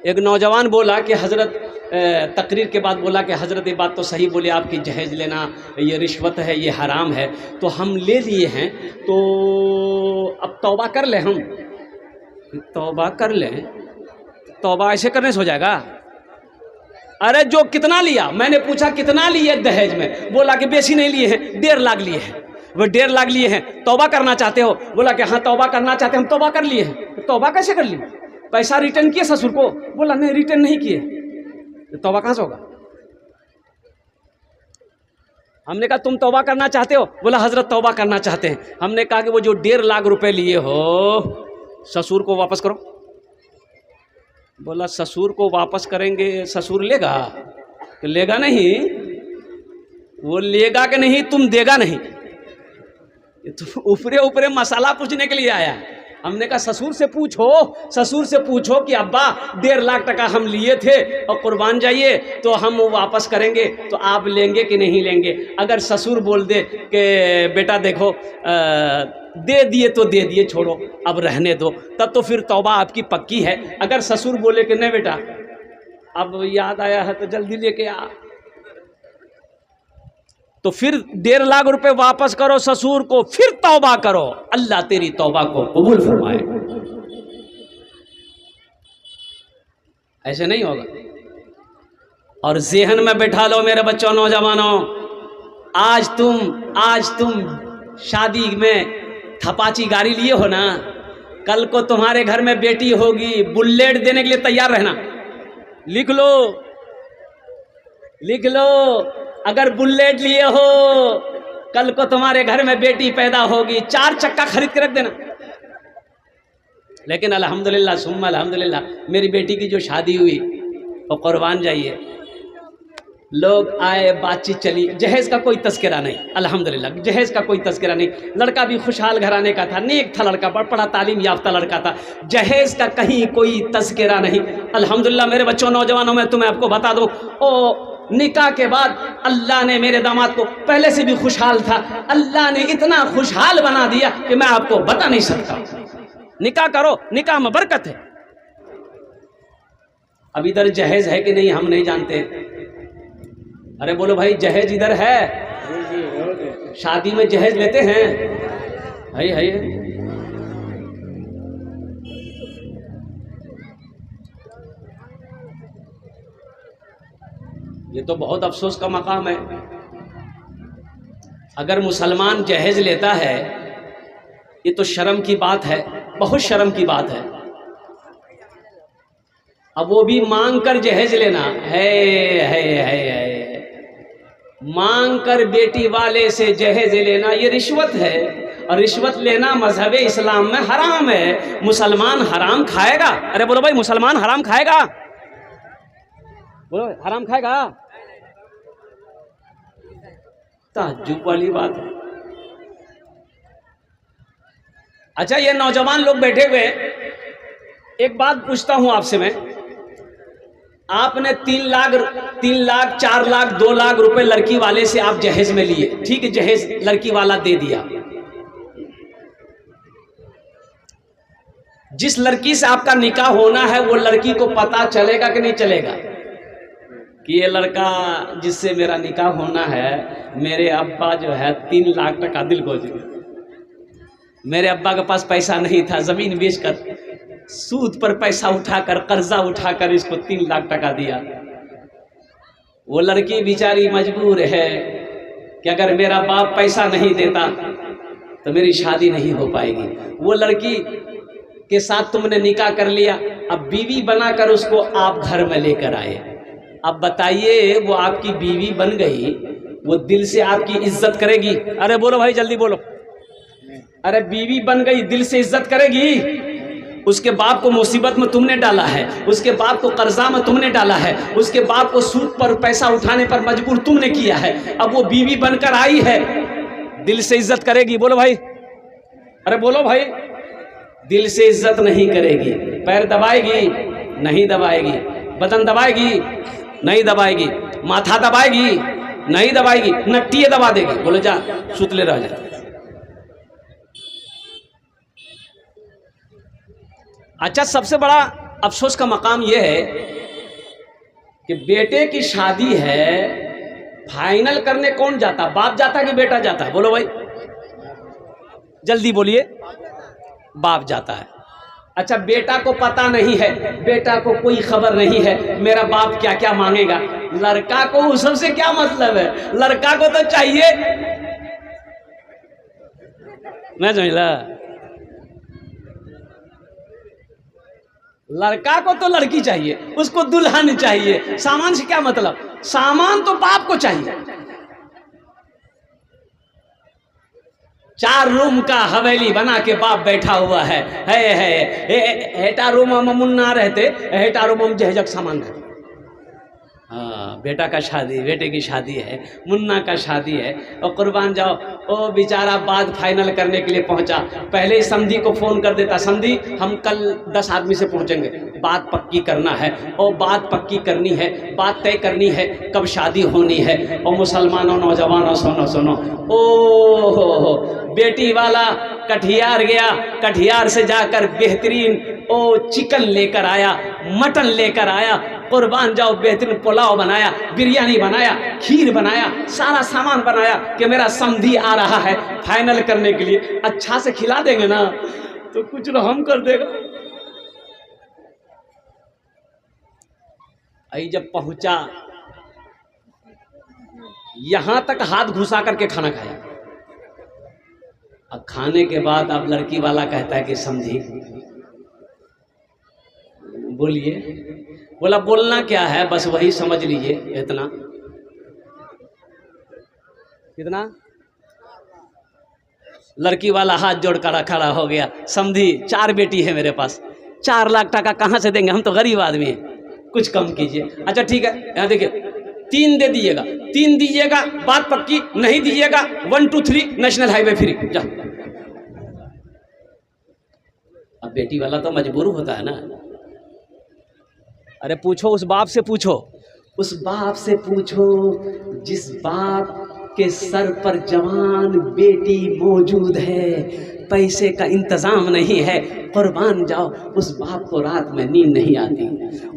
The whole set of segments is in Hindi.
एक नौजवान बोला कि हज़रत, तकरीर के बाद बोला कि हज़रत ये बात तो सही बोले आपकी, जहेज़ लेना ये रिश्वत है, ये हराम है, तो हम ले लिए हैं, तो अब तौबा कर लें हम? तौबा कर लें? तौबा ऐसे करने से हो जाएगा? अरे जो कितना लिया, मैंने पूछा कितना लिए दहेज में, बोला कि बेसी नहीं लिए हैं, 1.5 लाख लिए हैं। वो 1.5 लाख लिए हैं, तौबा करना चाहते हो? बोला कि हाँ तौबा करना चाहते हैं। हम तौबा कर लिए हैं। तौबा कैसे कर लिए? पैसा रिटर्न किए ससुर को? बोला नहीं रिटर्न नहीं किए। तो तौबा कहाँ से होगा? हमने कहा तुम तौबा करना चाहते हो? बोला हजरत तौबा करना चाहते हैं। हमने कहा कि वो जो 1.5 लाख रुपए लिए हो ससुर को वापस करो। बोला ससुर को वापस करेंगे, ससुर लेगा? तो लेगा नहीं, वो लेगा कि नहीं, तुम देगा नहीं। ये तो ऊपरे ऊपरे मसाला पूछने के लिए आया। हमने कहा ससुर से पूछो, ससुर से पूछो कि अब्बा 1.5 लाख टका हम लिए थे और कुर्बान जाइए तो हम वो वापस करेंगे, तो आप लेंगे कि नहीं लेंगे? अगर ससुर बोल दे कि बेटा देखो दे दिए तो दे दिए, छोड़ो अब रहने दो, तब तो फिर तौबा आपकी पक्की है। अगर ससुर बोले कि नहीं बेटा अब याद आया है तो जल्दी लेके आ, तो फिर 1.5 लाख रुपए वापस करो ससुर को, फिर तौबा करो, अल्लाह तेरी तौबा को कबूल फरमाए। ऐसे नहीं होगा। और ज़हन में बैठा लो मेरे बच्चों, नौजवानों, आज तुम शादी में थपाची गाड़ी लिए हो ना, कल को तुम्हारे घर में बेटी होगी, बुलेट देने के लिए तैयार रहना। लिख लो, लिख लो, अगर बुलेट लिए हो, कल को तुम्हारे घर में बेटी पैदा होगी, 4 चक्का खरीद के रख देना। लेकिन अल्हम्दुलिल्लाह सुम्मा अल्हम्दुलिल्लाह, मेरी बेटी की जो शादी हुई और कुर्बान जाइए, लोग आए, बातचीत चली, जहेज़ का कोई तस्करा नहीं, अल्हम्दुलिल्लाह जहेज़ का कोई तस्करा नहीं। लड़का भी खुशहाल घराने का था, नेक था लड़का, बड़ा तालीम याफ्ता लड़का था, जहेज़ का कहीं कोई तस्करा नहीं। अल्हम्दुलिल्लाह मेरे बच्चों, नौजवानों, में तुम्हें आपको बता दूं, ओ निकाह के बाद अल्लाह ने मेरे दामाद को, पहले से भी खुशहाल था, अल्लाह ने इतना खुशहाल बना दिया कि मैं आपको बता नहीं सकता। निकाह करो, निकाह में बरकत है। अब इधर जहेज है कि नहीं हम नहीं जानते। अरे बोलो भाई, जहेज इधर है? शादी में जहेज लेते हैं? है। ये तो बहुत अफसोस का मकाम है। अगर मुसलमान जहेज लेता है, ये तो शर्म की बात है, बहुत शर्म की बात है। अब वो भी मांग कर जहेज लेना है। मांग कर बेटी वाले से जहेज लेना ये रिश्वत है, और रिश्वत लेना मजहब इस्लाम में हराम है। मुसलमान हराम खाएगा? अरे बोलो भाई, मुसलमान हराम खाएगा? बोलो हराम खाएगा? ताज्जुब वाली बात है। अच्छा, ये नौजवान लोग बैठे हुए, एक बात पूछता हूं आपसे मैं, आपने 3 लाख, 4 लाख, 2 लाख रुपए लड़की वाले से आप जहेज में लिए, ठीक है, जहेज लड़की वाला दे दिया। जिस लड़की से आपका निकाह होना है वो लड़की को पता चलेगा कि नहीं चलेगा कि ये लड़का जिससे मेरा निकाह होना है, मेरे अब्बा जो है 3 लाख टका दिल को दिए। मेरे अब्बा के पास पैसा नहीं था, ज़मीन बेचकर, सूद पर पैसा उठाकर, कर्जा उठाकर इसको 3 लाख टका दिया। वो लड़की बेचारी मजबूर है कि अगर मेरा बाप पैसा नहीं देता तो मेरी शादी नहीं हो पाएगी। वो लड़की के साथ तुमने निकाह कर लिया, अब बीवी बनाकर उसको आप घर में लेकर आए। अब बताइए, वो आपकी बीवी बन गई, वो दिल से आपकी इज्जत करेगी? अरे बोलो भाई, जल्दी बोलो। अरे बीवी बन गई, दिल से इज्जत करेगी? उसके बाप को मुसीबत में तुमने डाला है, उसके बाप को कर्जा में तुमने डाला है, उसके बाप को सूद पर पैसा उठाने पर मजबूर तुमने किया है। अब वो बीवी बनकर आई है, दिल से इज्जत करेगी? बोलो भाई, अरे बोलो भाई। दिल से इज्जत नहीं करेगी। पैर दबाएगी? नहीं दबाएगी। बदन दबाएगी? नहीं दबाएगी। माथा दबाएगी? नहीं दबाएगी। नट्टिए दबा देगी। बोलो जा सुतले रह जा। अच्छा, सबसे बड़ा अफसोस का मकाम यह है कि बेटे की शादी है, फाइनल करने कौन जाता? बाप जाता कि बेटा जाता है? बोलो भाई, जल्दी बोलिए। बाप जाता है। अच्छा, बेटा को पता नहीं है, बेटा को कोई खबर नहीं है मेरा बाप क्या क्या मांगेगा। लड़का को उस सबसे क्या मतलब है? लड़का को तो चाहिए, मैं समझला, लड़का को तो लड़की चाहिए, उसको दुल्हन चाहिए। सामान से क्या मतलब? सामान तो बाप को चाहिए। 4 रूम का हवेली बना के बाप बैठा हुआ है। हेटा रूम में मुन्ना रहते, हेटा रूम में जहजक सामान रहते। हाँ, बेटा का शादी, बेटे की शादी है, मुन्ना का शादी है, और कुर्बान जाओ ओ बेचारा बात फाइनल करने के लिए पहुंचा। पहले ही समधी को फ़ोन कर देता, समधी हम कल 10 आदमी से पहुंचेंगे, बात पक्की करना है, और बात पक्की करनी है, बात तय करनी है कब शादी होनी है। और मुसलमानों नौजवानों सुनो सुनो, ओ बेटी वाला कटिहार गया, कटिहार से जाकर बेहतरीन ओ चिकन लेकर आया, मटन लेकर आया, कुर्बान जाओ बेहतरीन पुलाव बनाया, बिरयानी बनाया, खीर बनाया, सारा सामान बनाया कि मेरा समधी आ रहा है फाइनल करने के लिए। अच्छा से खिला देंगे ना तो कुछ रहम कर देगा। आई जब पहुंचा, यहां तक हाथ घुसा करके खाना खाया। अब खाने के बाद अब लड़की वाला कहता है कि समधी बोलिए। बोला बोलना क्या है, बस वही समझ लीजिए, इतना कितना। लड़की वाला हाथ जोड़ कर खड़ा हो गया, समधी 4 बेटी है मेरे पास, 4 लाख टका कहाँ से देंगे, हम तो गरीब आदमी हैं, कुछ कम कीजिए। अच्छा ठीक है, यहाँ देखिए 3 दे दीजिएगा, 3 दीजिएगा, बात पक्की, नहीं दीजिएगा 1 2 3 नेशनल हाईवे फ्री, जाओ। अब बेटी वाला तो मजबूर होता है ना। अरे पूछो उस बाप से, पूछो उस बाप से, पूछो जिस बाप के सर पर जवान बेटी मौजूद है, पैसे का इंतज़ाम नहीं है, कुर्बान जाओ उस बाप को रात में नींद नहीं आती।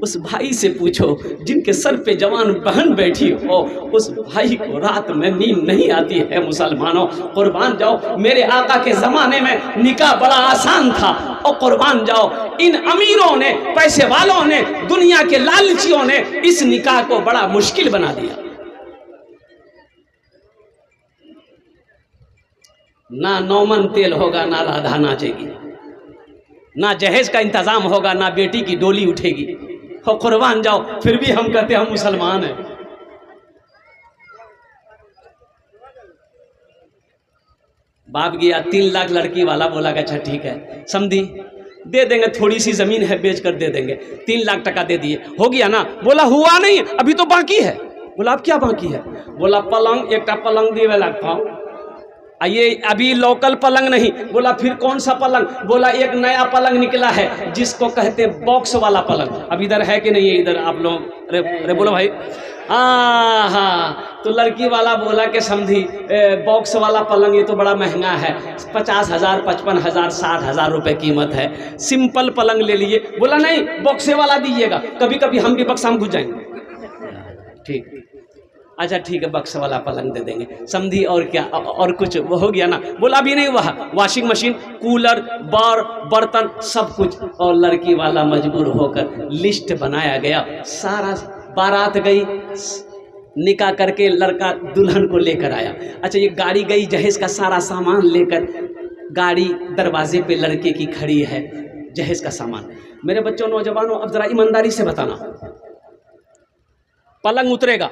उस भाई से पूछो जिनके सर पे जवान बहन बैठी हो, उस भाई को रात में नींद नहीं आती है। मुसलमानों कुर्बान जाओ, मेरे आका के ज़माने में निकाह बड़ा आसान था, और कुर्बान जाओ इन अमीरों ने, पैसे वालों ने, दुनिया के लालचियों ने इस निकाह को बड़ा मुश्किल बना दिया। ना नौमन तेल होगा, ना राधा नाचेगी, ना जहेज का इंतजाम होगा, ना बेटी की डोली उठेगी। और कुर्बान जाओ फिर भी हम कहते हम मुसलमान हैं। बाप गया 3 लाख, लड़की वाला बोला कि अच्छा ठीक है समझी दे देंगे, थोड़ी सी जमीन है बेच कर दे देंगे। 3 लाख टका दे दिए, हो गया ना। बोला हुआ नहीं, अभी तो बाकी है। बोला अब क्या बाकी है? बोला पलंग, एक पलंग दिए लगता हूँ, ये अभी लोकल पलंग नहीं। बोला फिर कौन सा पलंग? बोला एक नया पलंग निकला है जिसको कहते बॉक्स वाला पलंग। अब इधर है कि नहीं है? इधर आप लोग अरे बोलो भाई। हाँ, तो लड़की वाला बोला कि समझी बॉक्स वाला पलंग ये तो बड़ा महंगा है, 50,000 55,000 60,000 रुपये कीमत है, सिंपल पलंग ले लिए। बोला नहीं बॉक्से वाला दीजिएगा, कभी कभी हम भी बक्सा में घुस जाएंगे। ठीक, अच्छा ठीक है बक्स वाला पलंग दे देंगे समझी। और क्या और कुछ वो हो गया ना? बोला भी नहीं हुआ, वॉशिंग मशीन, कूलर, बार, बर्तन सब कुछ। और लड़की वाला मजबूर होकर लिस्ट बनाया गया, सारा बारात गई, निकाह करके लड़का दुल्हन को लेकर आया। अच्छा ये गाड़ी गई जहेज का सारा सामान लेकर, गाड़ी दरवाजे पे लड़के की खड़ी है, जहेज का सामान। मेरे बच्चों नौजवानों अब जरा ईमानदारी से बताना, पलंग उतरेगा,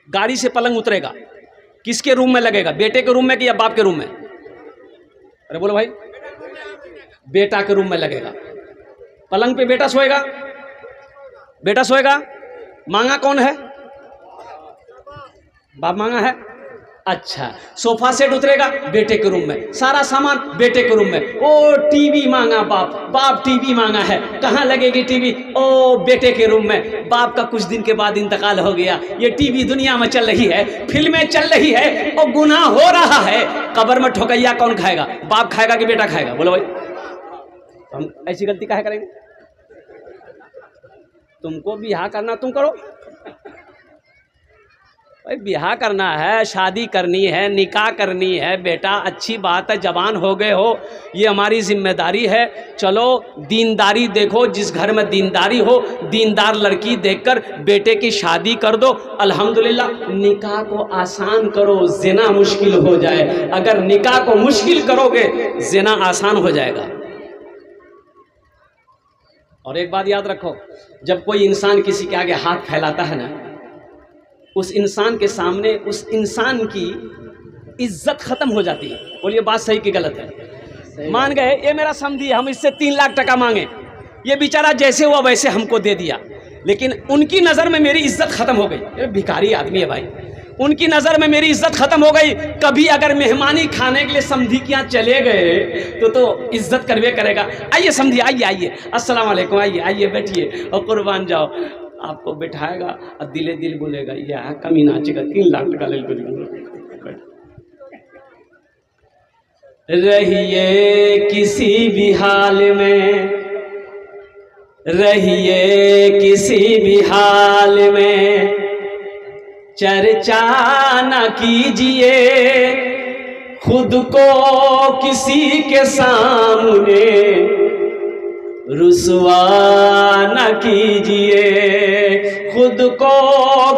गाड़ी से पलंग उतरेगा, किसके रूम में लगेगा? बेटे के रूम में कि या बाप के रूम में? अरे बोलो भाई, बेटा के रूम में लगेगा। पलंग पे बेटा सोएगा, बेटा सोएगा। मांगा कौन है? बाप मांगा है। अच्छा सोफा सेट उतरेगा बेटे के रूम में, सारा सामान बेटे के रूम में। ओ टीवी मांगा बाप, बाप टीवी मांगा है, कहाँ लगेगी टीवी? ओ बेटे के रूम में। बाप का कुछ दिन के बाद इंतकाल हो गया, ये टीवी दुनिया में चल रही है, फिल्में चल रही है, और गुनाह हो रहा है। कब्र में ठोकैया कौन खाएगा? बाप खाएगा कि बेटा खाएगा? बोलो भाई, हम ऐसी गलती काहे करेंगे? तुमको बियाह करना तुम करो भाई, बियाह करना है, शादी करनी है, निकाह करनी है बेटा, अच्छी बात है, जवान हो गए हो, ये हमारी जिम्मेदारी है। चलो दीनदारी देखो, जिस घर में दीनदारी हो, दीनदार लड़की देखकर बेटे की शादी कर दो। अल्हम्दुलिल्लाह निकाह को आसान करो, ज़िना मुश्किल हो जाए। अगर निकाह को मुश्किल करोगे ज़िना आसान हो जाएगा। और एक बात याद रखो, जब कोई इंसान किसी के आगे हाथ फैलाता है ना, उस इंसान के सामने उस इंसान की इज्जत खत्म हो जाती है। बोलिए बात सही कि गलत है? मान गए ये मेरा समझी, हम इससे 3 लाख टका मांगे, ये बेचारा जैसे हुआ वैसे हमको दे दिया, लेकिन उनकी नज़र में मेरी इज्जत खत्म हो गई। ये भिखारी आदमी है भाई, उनकी नज़र में मेरी इज्जत खत्म हो गई। कभी अगर मेहमानी खाने के लिए समधी के यहाँ चले गए तो इज्जत करवे करेगा। आइए समधी, आइए आइए, अस्सलाम वालेकुम, आइए आइए बैठिए और कुर्बान जाओ। आपको बिठाएगा और दिले दिल बोलेगा यह कमी नाचेगा, 3 लाख टका ले रहिए किसी भी हाल में, रहिए किसी भी हाल में, चर्चा न कीजिए खुद को किसी के सामने, रुसवा न कीजिए खुद को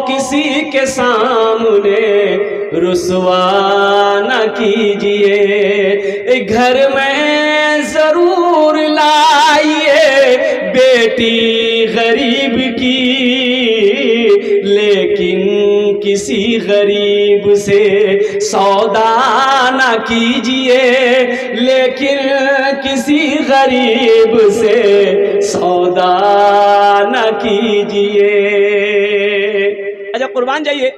किसी के सामने, रुसवा न कीजिए। घर में जरूर लाइए बेटी गरीब की, लेकिन किसी गरीब से सौदा न कीजिए, लेकिन किसी गरीब से सौदा न कीजिए। अच्छा कुर्बान जाइए,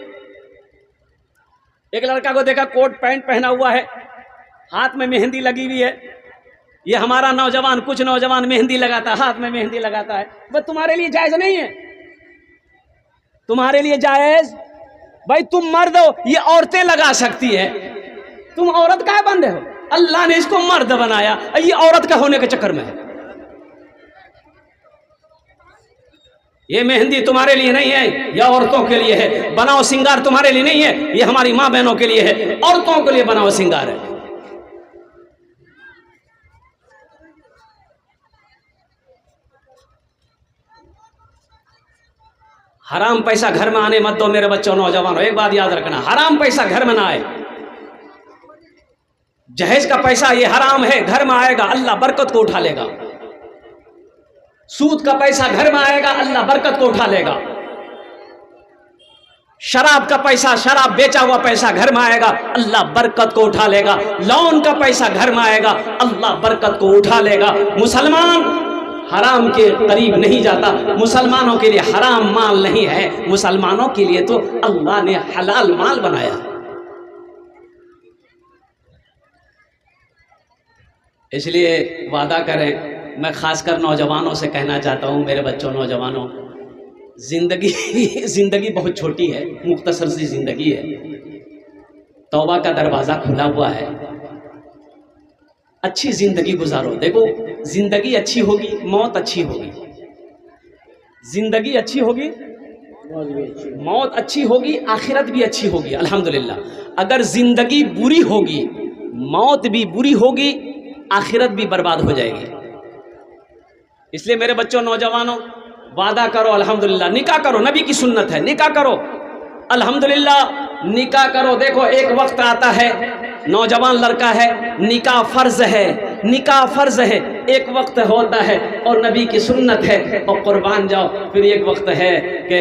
एक लड़का को देखा कोट पैंट पहना हुआ है, हाथ में मेहंदी लगी हुई है। ये हमारा नौजवान, कुछ नौजवान मेहंदी लगाता है, हाथ में मेहंदी लगाता है। बस तुम्हारे लिए जायज नहीं है, तुम्हारे लिए जायज भाई, तुम मर्द हो, ये औरतें लगा सकती है, तुम औरत का बंदे हो। अल्लाह ने इसको मर्द बनाया, ये औरत का होने के चक्कर में है। ये मेहंदी तुम्हारे लिए नहीं है, ये औरतों के लिए है। बनाओ सिंगार तुम्हारे लिए नहीं है, ये हमारी माँ बहनों के लिए है, औरतों के लिए बनाओ सिंगार है। हराम पैसा घर में आने मत दो मेरे बच्चों, नौजवानों, एक बात याद रखना, हराम पैसा घर में ना आए। जहेज का पैसा ये हराम है, घर में आएगा अल्लाह बरकत को उठा लेगा। सूद का पैसा घर में आएगा अल्लाह बरकत को उठा लेगा। शराब का पैसा, शराब बेचा हुआ पैसा घर में आएगा अल्लाह बरकत को उठा लेगा। लोन का पैसा घर में आएगा अल्लाह बरकत को उठा लेगा। मुसलमान हराम के करीब नहीं जाता, मुसलमानों के लिए हराम माल नहीं है, मुसलमानों के लिए तो अल्लाह ने हलाल माल बनाया। इसलिए वादा करें, मैं खासकर नौजवानों से कहना चाहता हूँ, मेरे बच्चों नौजवानों, जिंदगी बहुत छोटी है, मुख्तसर सी जिंदगी है, तौबा का दरवाज़ा खुला हुआ है, अच्छी जिंदगी गुजारो। देखो जिंदगी अच्छी होगी मौत अच्छी होगी, जिंदगी अच्छी होगी मौत अच्छी होगी, आखिरत भी अच्छी होगी अल्हम्दुलिल्लाह। अगर जिंदगी बुरी होगी मौत भी बुरी होगी, आखिरत भी बर्बाद हो जाएगी। इसलिए मेरे बच्चों नौजवानों, वादा करो अल्हम्दुलिल्लाह, निकाह करो, नबी की सुन्नत है, निकाह करो अल्हम्दुलिल्लाह, निकाह करो। देखो एक वक्त आता है, नौजवान लड़का है, निकाह फर्ज है, निकाह फर्ज है, एक वक्त होता है और नबी की सुन्नत है और कुर्बान जाओ। फिर एक वक्त है कि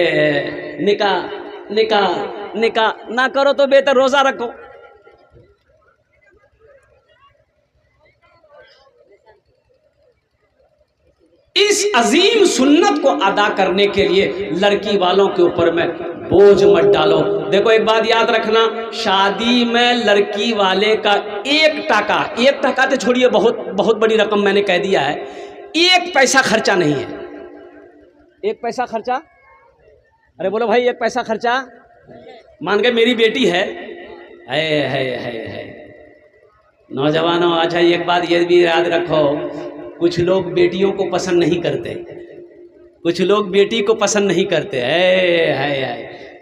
निकाह निकाह निकाह ना करो तो बेहतर रोज़ा रखो। इस अजीम सुन्नत को अदा करने के लिए लड़की वालों के ऊपर में बोझ मत डालो। देखो एक बात याद रखना, शादी में लड़की वाले का 1 टका तो छोड़िए, बहुत बड़ी रकम मैंने कह दिया है, 1 पैसा खर्चा नहीं है। 1 पैसा खर्चा, अरे बोलो भाई 1 पैसा खर्चा। मान के मेरी बेटी है नौजवानों, अच्छा एक बात ये भी याद रखो, कुछ लोग बेटियों को पसंद नहीं करते, कुछ लोग बेटी को पसंद नहीं करते है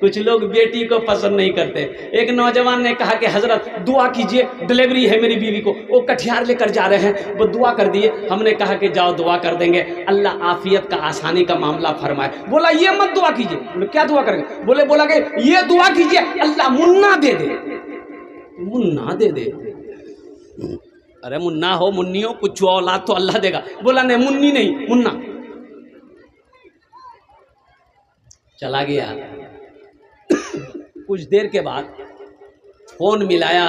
कुछ लोग बेटी को पसंद नहीं करते। एक नौजवान ने कहा कि हजरत दुआ कीजिए, डिलीवरी है मेरी बीवी को, वो कटिहार लेकर जा रहे हैं, वो दुआ कर दिए। हमने कहा कि जाओ दुआ कर देंगे, अल्लाह आफियत का आसानी का मामला फरमाए। बोला ये मत दुआ कीजिए। बोले क्या दुआ करेंगे? बोला कि ये दुआ कीजिए अल्लाह मुन्ना दे दे। मुन्ना दे दे? अरे मुन्ना हो मुन्नी हो कुछ औलाद तो अल्लाह देगा। बोला नहीं मुन्नी नहीं मुन्ना। चला गया। कुछ देर के बाद फोन मिलाया,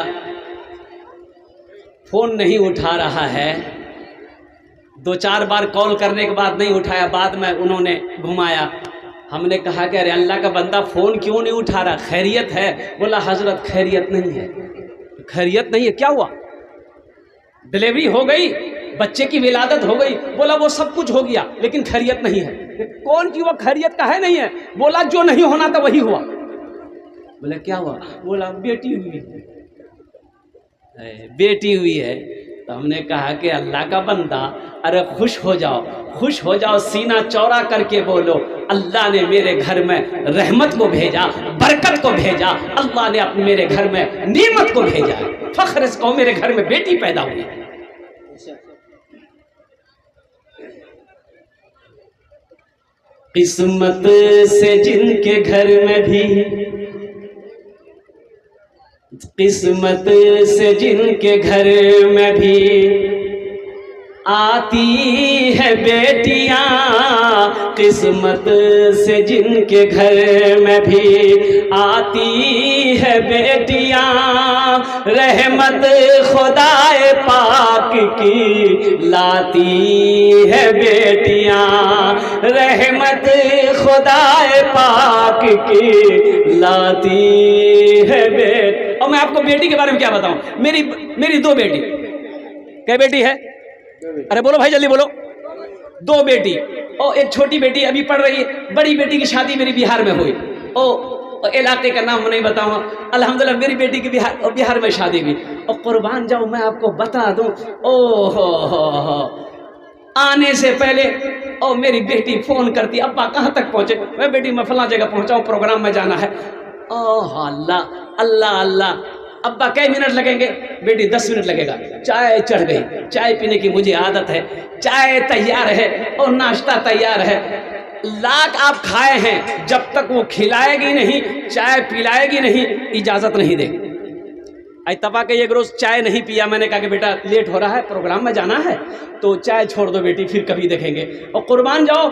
फोन नहीं उठा रहा है। 2-4 बार कॉल करने के बाद नहीं उठाया, बाद में उन्होंने घुमाया। हमने कहा कि अरे अल्लाह का बंदा फ़ोन क्यों नहीं उठा रहा, खैरियत है? बोला हजरत खैरियत नहीं है। खैरियत नहीं है? क्या हुआ? डिलीवरी हो गई, बच्चे की विलादत हो गई। बोला वो सब कुछ हो गया लेकिन खैरियत नहीं है। कौन की वो खैरियत का है नहीं है? बोला जो नहीं होना था वही हुआ। बोले क्या हुआ? बोला बेटी हुई है, बेटी हुई है। तो हमने कहा कि अल्लाह का बंदा अरे खुश हो जाओ, सीना चौड़ा करके बोलो अल्लाह ने मेरे घर में रहमत को भेजा, बरकत को भेजा, अल्लाह ने अपने मेरे घर में नेमत को भेजा। फख्र से कहो मेरे घर में बेटी पैदा हुई। किस्मत से जिनके घर में भी, किस्मत से जिनके घर में भी आती है बेटियां, किस्मत से जिनके घर में भी आती है बेटियां, रहमत खुदाए पाक की लाती है बेटियां, रहमत खुदाए पाक की लाती है बेटी। और मैं आपको बेटी के बारे में क्या बताऊं, मेरी 2 बेटी। क्या बेटी है? अरे बोलो भाई जल्दी बोलो। 2 बेटी और एक छोटी बेटी अभी पढ़ रही है। बड़ी बेटी की शादी मेरी बिहार में हुई। ओ इलाके का नाम नहीं बताऊंगा। अल्हम्दुलिल्लाह मेरी बेटी की बिहार में शादी हुई। और कुर्बान जाऊं मैं आपको बता दूं, ओ हो आने से पहले ओ मेरी बेटी फोन करती, अब्बा कहाँ तक पहुंचे? मैं बेटी मैं फला जगह पहुंचा हूं, प्रोग्राम में जाना है। ओह अल्लाह अल्लाह अल्लाह। अब्बा कई मिनट लगेंगे? बेटी 10 मिनट लगेगा। चाय चढ़ गई, चाय पीने की मुझे आदत है, चाय तैयार है और नाश्ता तैयार है। लाख आप खाए हैं, जब तक वो खिलाएगी नहीं, चाय पिलाएगी नहीं, इजाज़त नहीं देगी। आज तपा के एक रोज़ चाय नहीं पिया। मैंने कहा कि बेटा लेट हो रहा है, प्रोग्राम में जाना है, तो चाय छोड़ दो बेटी, फिर कभी देखेंगे। और कुर्बान जाओ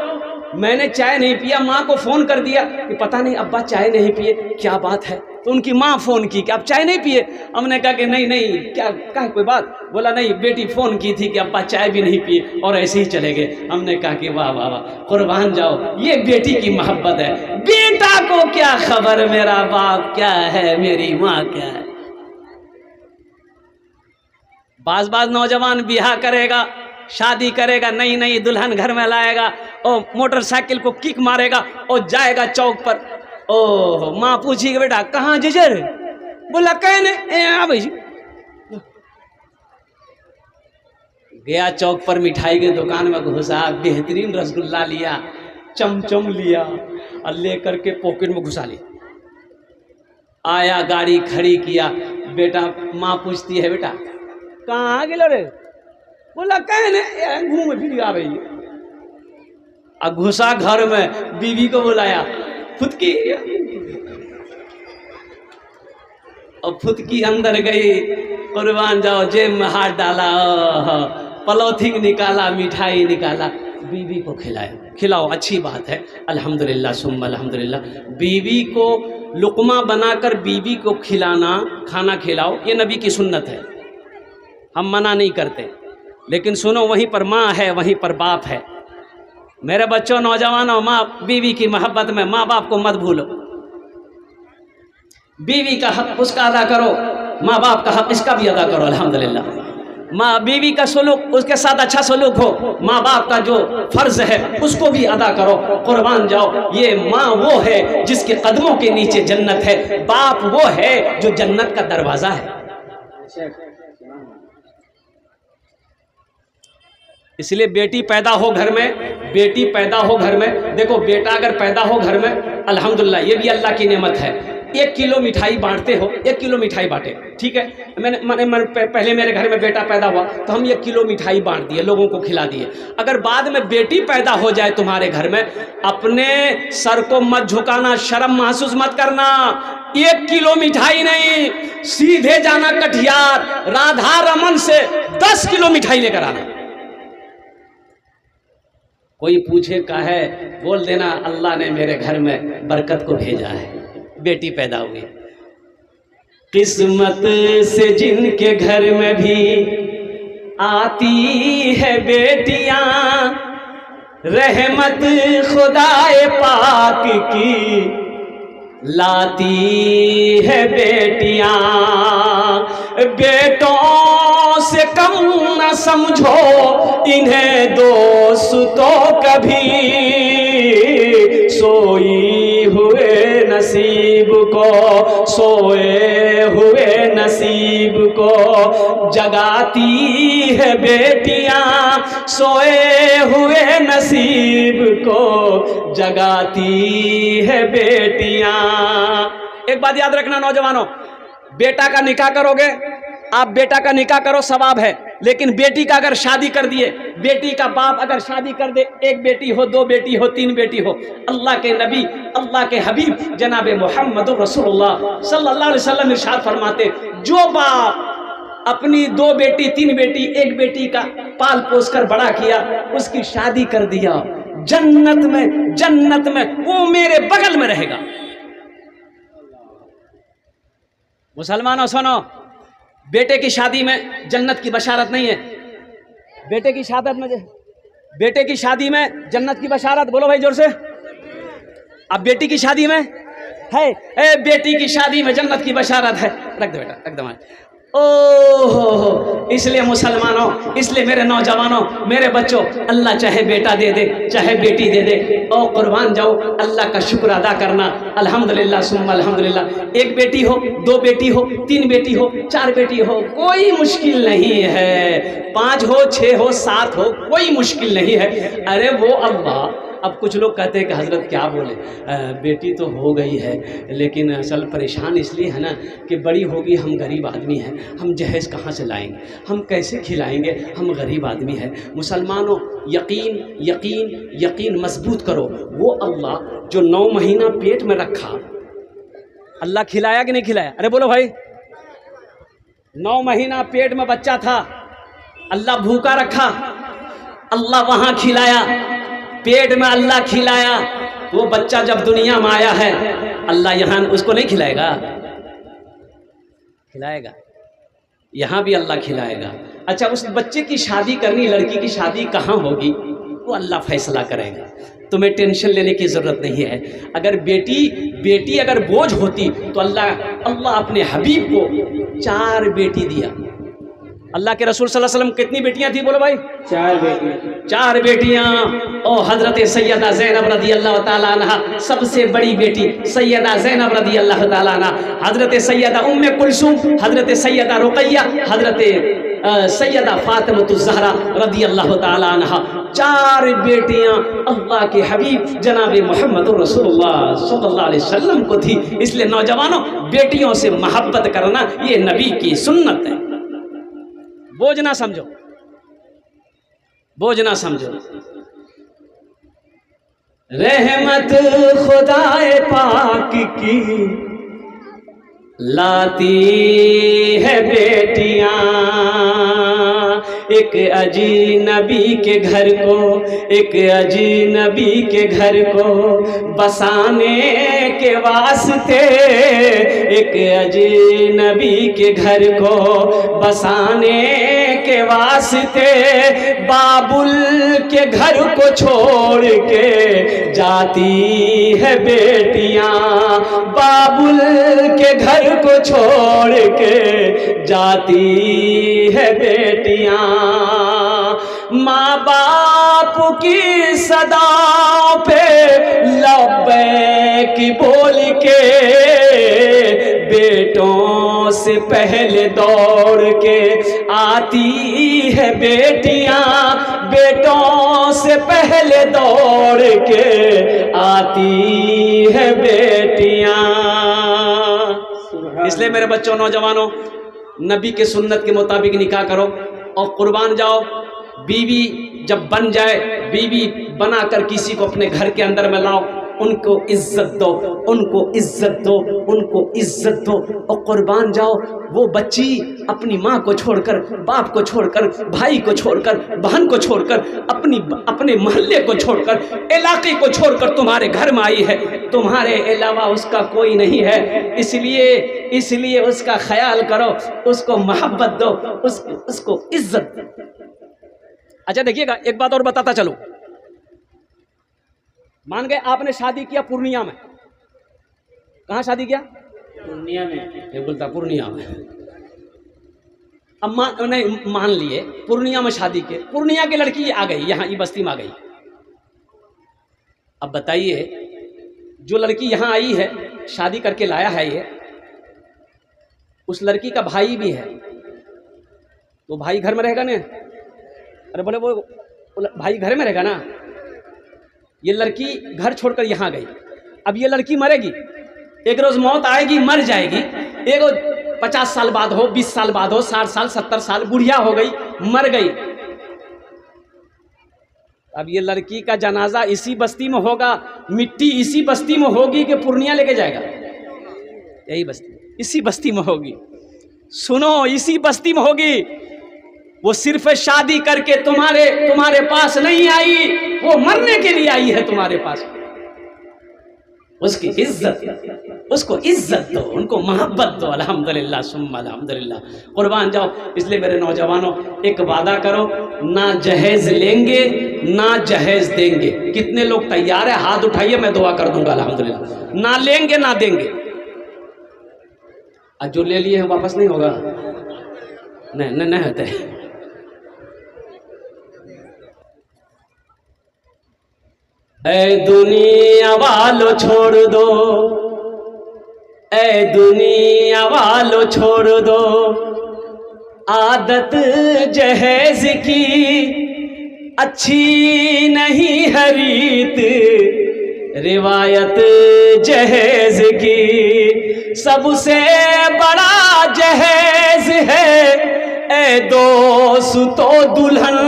मैंने चाय नहीं पिया, माँ को फ़ोन कर दिया कि पता नहीं अब्बा चाय नहीं पिए, क्या बात है? तो उनकी माँ फ़ोन की कि आप चाय नहीं पिए? हमने कहा कि नहीं क्या कोई बात? बोला नहीं, बेटी फ़ोन की थी कि अब्बा चाय भी नहीं पिए और ऐसे ही चले गए। हमने कहा कि वाह वाह वाह, कुर्बान जाओ, ये बेटी की मोहब्बत है। बेटा को क्या खबर मेरा बाप क्या है, मेरी माँ क्या है। बाज नौजवान ब्याह करेगा, शादी करेगा, नई दुल्हन घर में लाएगा और मोटरसाइकिल को किक मारेगा और जाएगा चौक पर। ओह माँ पूछी बेटा कहाँ जिजर? बोला कहने भाई। गया चौक पर, मिठाई की दुकान में घुसा, बेहतरीन रसगुल्ला लिया, चमचम लिया और लेकर के पॉकेट में घुसा लिया। आया, गाड़ी खड़ी किया। बेटा माँ पूछती है बेटा कहाँ गेलो रे? बोला कहने घूम फिर आ रही। घुसा घर में, बीवी को बुलाया, फुदकी, और फुदकी अंदर गई। कुर्बान जाओ, जेब में हाथ डाला, पलौथिंग निकाला, मिठाई निकाला, बीवी को खिलाया। खिलाओ, अच्छी बात है, अल्हम्दुलिल्लाह सुम्मा अल्हम्दुलिल्लाह। बीवी को लुकमा बनाकर बीवी को खिलाना, खाना खिलाओ, ये नबी की सुन्नत है, हम मना नहीं करते। लेकिन सुनो, वहीं पर माँ है, वहीं पर बाप है। मेरे बच्चों, नौजवानों, माँ बीवी की मोहब्बत में माँ बाप को मत भूलो। बीवी का हक उसका अदा करो, माँ बाप का हक इसका भी अदा करो। अल्हम्दुलिल्लाह, माँ बीवी का सलूक, उसके साथ अच्छा सलूक हो, माँ बाप का जो फर्ज है उसको भी अदा करो। कुर्बान जाओ, ये माँ वो है जिसके कदमों के नीचे जन्नत है, बाप वो है जो जन्नत का दरवाज़ा है। इसलिए बेटी पैदा हो घर में, बेटी पैदा हो घर में। देखो बेटा अगर पैदा हो घर में, अल्हम्दुलिल्लाह, ये भी अल्लाह की नेमत है। 1 किलो मिठाई बांटते हो, 1 किलो मिठाई बांटे, ठीक है। मैंने पहले मेरे घर में बेटा पैदा हुआ तो हम 1 किलो मिठाई बांट दिए, लोगों को खिला दिए। अगर बाद में बेटी पैदा हो जाए तुम्हारे घर में, अपने सर को मत झुकाना, शर्म महसूस मत करना। 1 किलो मिठाई नहीं, सीधे जाना कटिहार, राधा रमन से 10 किलो मिठाई लेकर आना। कोई पूछे का है, बोल देना अल्लाह ने मेरे घर में बरकत को भेजा है, बेटी पैदा हुई। किस्मत से जिनके घर में भी आती है बेटियां, रहमत खुदाए पाक की लाती है बेटियां। बेटों से कम न समझो इन्हें दोस्तों कभी, सोई हुए नसीब को, सोए हुए नसीब को जगाती है बेटियां, सोए हुए नसीब को जगाती है बेटियां। एक बात याद रखना नौजवानों, बेटा का निकाह करोगे, आप बेटा का निकाह करो सवाब है, लेकिन बेटी का अगर शादी कर दिए, बेटी का बाप अगर शादी कर दे, 1 बेटी हो, 2 बेटी हो, 3 बेटी हो, अल्लाह के नबी, अल्लाह के हबीब जनाब मोहम्मद रसूलुल्लाह सल्लल्लाहु अलैहि वसल्लम इरशाद फरमाते, जो बाप अपनी 2 बेटी, 3 बेटी, 1 बेटी का पाल पोस कर बड़ा किया, उसकी शादी कर दिया, जन्नत में वो मेरे बगल में रहेगा। मुसलमानों सुनो, बेटे की शादी में जन्नत की बशारत नहीं है। बेटे की शादी में जन्नत की बशारत, बोलो भाई जोर से। अब बेटी की शादी में है, बेटी की शादी में जन्नत की बशारत है। रख दो बेटा, रख दो। ओहो, इसलिए मुसलमानों, इसलिए मेरे नौजवानों, मेरे बच्चों, अल्लाह चाहे बेटा दे दे, चाहे बेटी दे दे, और कुर्बान जाओ, अल्लाह का शुक्र अदा करना। अल्हम्दुलिल्लाह सुम्मा अल्हम्दुलिल्लाह। 1 बेटी हो, 2 बेटी हो, 3 बेटी हो, 4 बेटी हो, कोई मुश्किल नहीं है। 5 हो, 6 हो, 7 हो, कोई मुश्किल नहीं है। अरे वो अल्लाह, अब कुछ लोग कहते हैं कि हज़रत क्या बोले, बेटी तो हो गई है, लेकिन असल परेशान इसलिए है ना कि बड़ी होगी, हम गरीब आदमी हैं, हम जहेज़ कहाँ से लाएंगे, हम कैसे खिलाएंगे, हम गरीब आदमी हैं। मुसलमानों, यकीन यकीन यकीन मजबूत करो, वो अल्लाह जो 9 महीना पेट में रखा, अल्लाह खिलाया कि नहीं खिलाया? अरे बोलो भाई, 9 महीना पेट में बच्चा था, अल्लाह भूखा रखा, अल्लाह वहाँ खिलाया, पेट में अल्लाह खिलाया। वो बच्चा जब दुनिया में आया है, अल्लाह यहाँ उसको नहीं खिलाएगा? खिलाएगा, यहाँ भी अल्लाह खिलाएगा। अच्छा, उस बच्चे की शादी करनी, लड़की की शादी कहाँ होगी, वो अल्लाह फैसला करेगा, तुम्हें टेंशन लेने की ज़रूरत नहीं है। अगर बेटी अगर बोझ होती तो अल्लाह अपने हबीब को 4 बेटी दिया। अल्लाह के रसूल सल्लल्लाहु अलैहि वसल्लम कितनी बेटियां थी, बोलो भाई? 4 बेटियां। 4 बेटियां। और हजरत सैयदा ज़ैनब रदी अल्लाह ताला अन्हा, सबसे बड़ी बेटी सैयदा ज़ैनब रदी अल्लाह ताला अन्हा, हजरत सैयदा उम्मे कुलसूम, हजरत सैयदा रुक़ैया, हजरत सैयदा फातिमतुज़ ज़हरा रदी अल्लाह ताला अन्हा, 4 बेटियां अल्लाह के हबीब जनाब मोहम्मद रसूलुल्लाह सल्लल्लाहु अलैहि वसल्लम को थी। इसलिए नौजवानों, बेटियों से मोहब्बत करना ये नबी की सुन्नत है। बोझ ना समझो, बोझ ना समझो। रहमत खुदाए पाक की लाती है बेटियां, एक अजनबी के घर को, एक अजनबी के घर को बसाने के वास्ते, एक अजनबी के घर को बसाने के वास्ते, बाबुल के घर को छोड़ के जाती है बेटियां, बाबुल के घर को छोड़ के जाती है बेटियां। माँ बाप की सदाओं पे लब्बैक बोल के बेटों से पहले दौड़ के आती है बेटियां, बेटों से पहले दौड़ के आती है बेटियां। इसलिए मेरे बच्चों, नौजवानों, नबी के सुन्नत के मुताबिक निकाह करो और कुर्बान जाओ। बीवी जब बन जाए, बीवी बनाकर किसी को अपने घर के अंदर में लाओ, उनको इज्जत दो, उनको इज्जत दो, उनको इज्जत दो और कुर्बान जाओ। वो बच्ची अपनी माँ को छोड़कर, बाप को छोड़कर, भाई को छोड़कर, बहन को छोड़कर, अपने मोहल्ले को छोड़कर, इलाके को छोड़कर तुम्हारे घर में आई है। तुम्हारे अलावा उसका कोई नहीं है। इसलिए उसका ख्याल करो, उसको मोहब्बत दो, उसको इज्जत दो। अच्छा देखिएगा, एक बात और बताता चलो। मान गए आपने शादी किया पूर्णिया में। कहाँ शादी किया? पूर्णिया में। ये बोलता पूर्णिया में। अब मान लिए पूर्णिया में शादी के, पूर्णिया की लड़की आ गई यहाँ, ये बस्ती में आ गई। अब बताइए, जो लड़की यहाँ आई है, शादी करके लाया है ये, उस लड़की का भाई भी है, तो भाई घर में रहेगा ना? अरे बोले वो भाई घर में रहेगा ना। ये लड़की घर छोड़कर यहाँ गई। अब ये लड़की मरेगी, एक रोज मौत आएगी, मर जाएगी। एक 50 साल बाद हो, 20 साल बाद हो, 60 साल, 70 साल, बुढ़िया हो गई, मर गई। अब ये लड़की का जनाजा इसी बस्ती में होगा, मिट्टी इसी बस्ती में होगी कि पूर्णिया लेके जाएगा? यही बस्ती, इसी बस्ती में होगी। सुनो, इसी बस्ती में होगी। वो सिर्फ शादी करके तुम्हारे पास नहीं आई, वो मरने के लिए आई है तुम्हारे पास। उसकी इज्जत, उसको इज्जत दो, उनको मोहब्बत दो। अल्हम्दुलिल्लाह सुम्मा अल्हम्दुलिल्लाह। कुर्बान जाओ। इसलिए मेरे नौजवानों, एक वादा करो, ना जहेज लेंगे ना जहेज देंगे। कितने लोग तैयार है? हाथ उठाइए, मैं दुआ कर दूंगा अल्हम्दुलिल्लाह। ना लेंगे ना देंगे। और जो ले लिए हैं वापस नहीं होगा? नहीं होते। ऐ दुनिया वालों छोड़ दो, ऐ दुनिया वालों छोड़ दो आदत जहेज की, अच्छी नहीं है रीत रिवायत जहेज की। सबसे बड़ा जहेज है ऐ दोस्तों दुल्हन,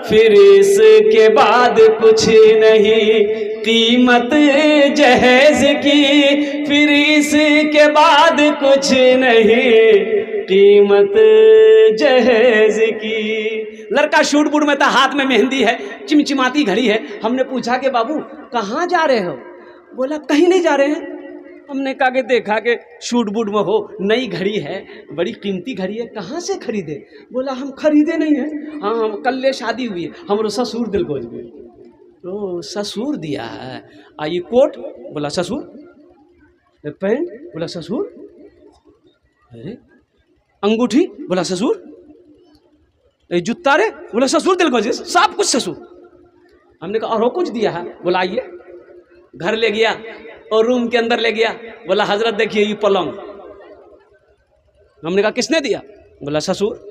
फिर इसके बाद कुछ नहीं कीमत जहेज की, फिर इसके बाद कुछ नहीं कीमत जहेज की। लड़का शूट बूट में था, हाथ में मेहंदी है, चिमचिमाती घड़ी है। हमने पूछा कि बाबू कहाँ जा रहे हो? बोला कहीं नहीं जा रहे हैं। हमने कहा कि देखा कि शूट बूट में हो, नई घड़ी है, बड़ी कीमती घड़ी है, कहाँ से खरीदे? बोला हम खरीदे नहीं है, हाँ हम कल शादी हुई है, हमारे ससुर दिल को तो ससुर दिया है। ये कोट? बोला ससुर। पैंट? बोला ससुर। अरे अंगूठी? बोला ससुर। जूता रे? बोला ससुर दिल को, सब कुछ ससुर। हमने कहा और कुछ दिया है? बोला आइए। घर ले गया और रूम के अंदर ले गया। बोला हजरत देखिए ये पलंग। हमने कहा किसने दिया? बोला ससुर।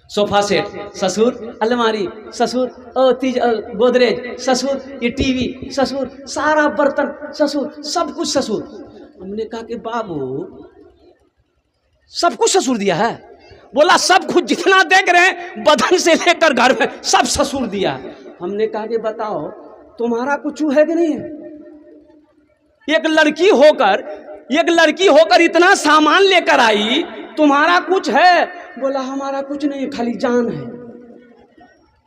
सोफा सेट ससुर, अलमारी ससुर, गोदरेज ससुर, ये टीवी ससुर, सारा बर्तन ससुर, सब कुछ ससुर। हमने कहा कि बाबू सब कुछ ससुर दिया है? बोला सब कुछ जितना देख रहे हैं, बदन से लेकर घर में सब ससुर दिया है। हमने कहा कि बताओ तुम्हारा कुछ है कि नहीं है? एक लड़की होकर इतना सामान लेकर आई, तुम्हारा कुछ है? बोला हमारा कुछ नहीं, खाली जान है।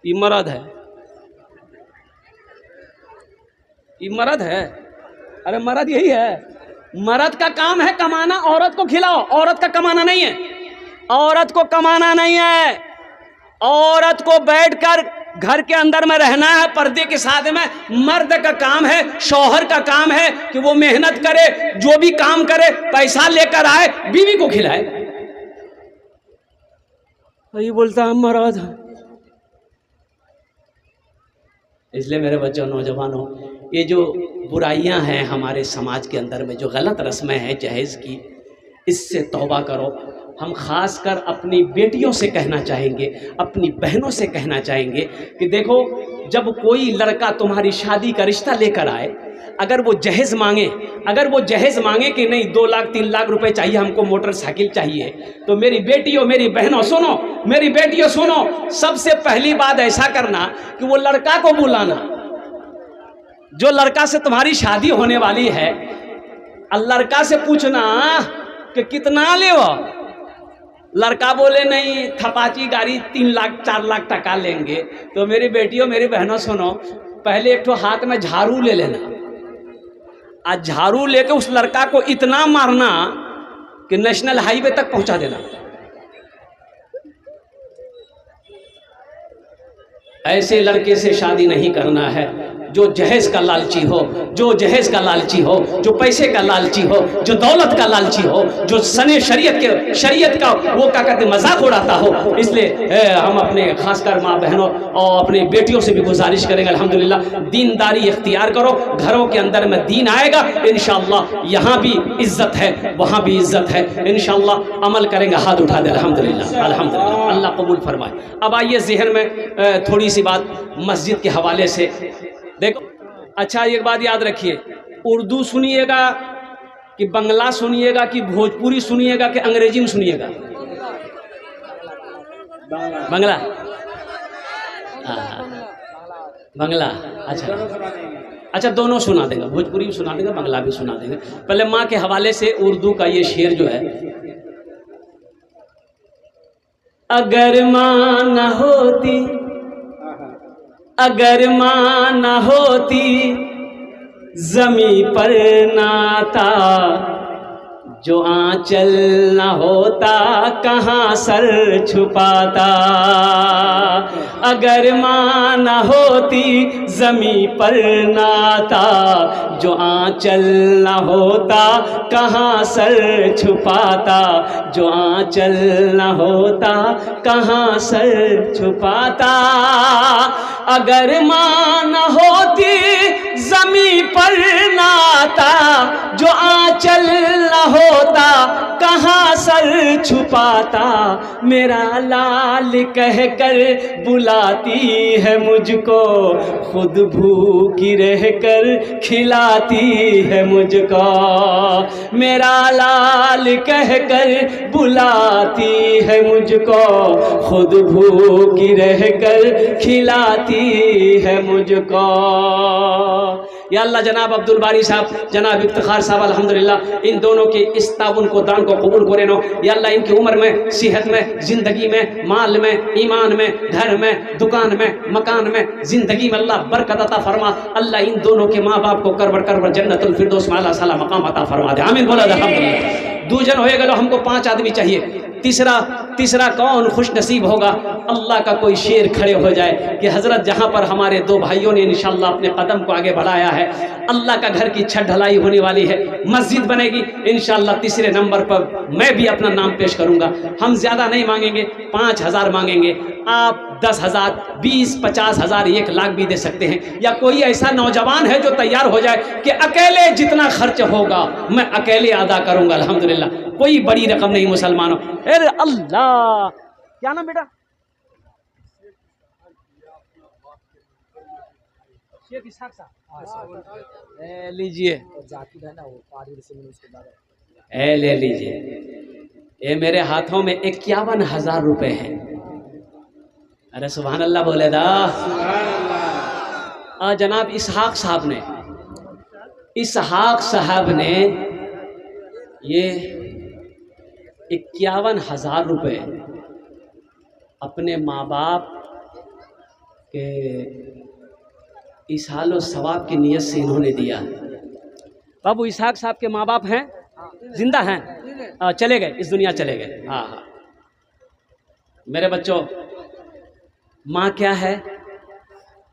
ये मर्द है, ये मर्द है। अरे मर्द यही है, मर्द का काम है कमाना, औरत को खिलाओ। औरत का कमाना नहीं है, औरत को कमाना नहीं है। औरत को बैठकर घर के अंदर में रहना है पर्दे के साथ में। मर्द का काम है, शौहर का काम है कि वो मेहनत करे, जो भी काम करे, पैसा लेकर आए, बीवी को खिलाए। ये बोलता हम मर्द हैं। इसलिए मेरे बच्चों, नौजवानों, ये जो बुराइयां हैं हमारे समाज के अंदर में, जो गलत रस्में हैं जहेज की, इससे तौबा करो। हम खासकर अपनी बेटियों से कहना चाहेंगे, अपनी बहनों से कहना चाहेंगे कि देखो, जब कोई लड़का तुम्हारी शादी का रिश्ता लेकर आए, अगर वो जहेज़ मांगे कि नहीं 2 लाख 3 लाख रुपए चाहिए, हमको मोटरसाइकिल चाहिए, तो मेरी बेटियों, मेरी बहनों सुनो, मेरी बेटियों सुनो, सबसे पहली बात ऐसा करना कि वो लड़का को बुलाना, जो लड़का से तुम्हारी शादी होने वाली है, लड़का से पूछना कि कितना ले वो। लड़का बोले नहीं थपाची गाड़ी 3 लाख 4 लाख टका लेंगे, तो मेरी बेटियों, मेरी बहनों सुनो, पहले एक तो हाथ में झाड़ू ले लेना, और झाड़ू लेके उस लड़का को इतना मारना कि नेशनल हाईवे तक पहुंचा देना। ऐसे लड़के से शादी नहीं करना है जो जहेज का लालची हो, जो जहेज का लालची हो, जो पैसे का लालची हो, जो दौलत का लालची हो, जो सने शरीयत का वो क्या कहते मजाक उड़ाता हो। इसलिए हम अपने खासकर माँ बहनों और अपनी बेटियों से भी गुजारिश करेंगे, अल्हम्दुलिल्लाह दीनदारी इख्तियार करो, घरों के अंदर में दीन आएगा इंशाअल्लाह, यहाँ भी इज्जत है, वहाँ भी इज्जत है, इंशाअल्लाह अमल करेंगे, हाथ उठा दे अल्हम्दुलिल्लाह, अल्हम्दुलिल्लाह, अल्लाह कबूल फरमाए। अब आइए ज़हन में थोड़ी सी बात मस्जिद के हवाले से देखो। अच्छा, एक बात याद रखिए, उर्दू सुनिएगा कि बंगला सुनिएगा कि भोजपुरी सुनिएगा कि अंग्रेजी में सुनिएगा? बंगला, बंगला। अच्छा, दोनों सुना देगा, भोजपुरी भी सुना देगा, बंगला भी सुना देगा। पहले माँ के हवाले से उर्दू का ये शेर जो है, अगर माँ न होती, अगर माँ न होती ज़मीं पर नाता, जो आंचल न होता कहाँ सर छुपाता। अगर माँ न होती ज़मीं पर नाता, जो आंचल न होता कहाँ सर छुपाता, जो आंचल न होता कहाँ सर छुपाता। अगर माँ न होती ज़मीं पर नाता, जो आंचल न होता कहाँ सर छुपाता। मेरा लाल कहकर बुलाती है मुझको, खुद भूखी रहकर खिलाती है मुझको। मेरा लाल कहकर बुलाती है मुझको, खुद भूखी रहकर खिलाती है मुझको। या अल्लाह जनाब अब्दुल बारी साहब, जनाब इफ्तिखार साहब, अल्हम्दुलिल्लाह इन दोनों के इस ताउन को, दान को कबूल करे नो। या अल्लाह इनकी उम्र में, सेहत में, ज़िंदगी में, माल में, ईमान में, घर में, दुकान में, मकान में, ज़िंदगी में अल्लाह बरकत अता फरमा। अल्लाह इन दोनों के माँ बाप को करबर जन्नतुल फिरदौस में आला साला मकाम अता फरमा दे, आमीन बोला अल्हम्दुलिल्लाह। दूजन होए गलो, हमको 5 आदमी चाहिए। तीसरा कौन खुश नसीब होगा? अल्लाह का कोई शेर खड़े हो जाए कि हज़रत जहाँ पर हमारे 2 भाइयों ने इंशाअल्लाह अपने कदम को आगे बढ़ाया है, अल्लाह का घर की छत ढलाई होने वाली है, मस्जिद बनेगी इंशाअल्लाह। तीसरे नंबर पर मैं भी अपना नाम पेश करूँगा। हम ज़्यादा नहीं मांगेंगे, 5,000 मांगेंगे। आप 10,000, 20, 50,000, 1 लाख भी दे सकते हैं। या कोई ऐसा नौजवान है जो तैयार हो जाए कि अकेले जितना खर्च होगा मैं अकेले अदा करूँगा, अल्हम्दुलिल्लाह। कोई बड़ी रकम नहीं मुसलमानों। अरे अल्लाह, क्या नाम बेटा? शेख इसाक साहब, लीजिए, ले लीजिए। ये मेरे हाथों में 51,000 रुपए हैं। अरे सुभान अल्लाह बोले दा। जनाब इसहाक साहब ने ये 51,000 रुपए अपने माँ बाप के इसालो सवाब की नीयत से इन्होंने दिया। बाबू इसहाक साहब के माँ बाप हैं, जिंदा हैं? चले गए, इस दुनिया चले गए। हाँ। मेरे बच्चों, माँ क्या है?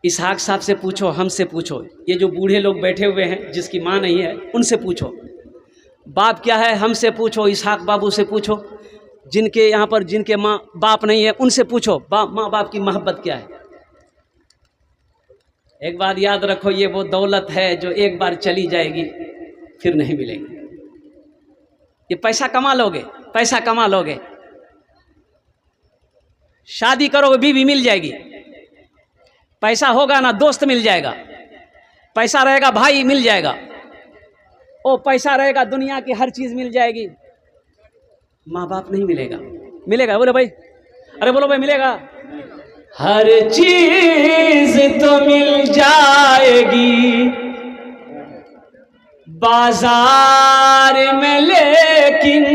इसहाक साहब से पूछो, हमसे पूछो, ये जो बूढ़े लोग बैठे हुए हैं जिसकी माँ नहीं है उनसे पूछो। बाप क्या है? हमसे पूछो, इसहाक बाबू से पूछो। जिनके यहाँ पर जिनके माँ बाप नहीं है उनसे पूछो, माँ बाप की मोहब्बत क्या है। एक बात याद रखो, ये वो दौलत है जो एक बार चली जाएगी फिर नहीं मिलेगी। ये पैसा कमा लोगे, पैसा कमा लोगे, शादी करोगे बीवी मिल जाएगी, पैसा होगा ना दोस्त मिल जाएगा, पैसा रहेगा भाई मिल जाएगा, ओ पैसा रहेगा दुनिया की हर चीज मिल जाएगी, माँ बाप नहीं मिलेगा। मिलेगा? बोलो भाई, अरे बोलो भाई, मिलेगा? हर चीज तो मिल जाएगी बाजार में, लेकिन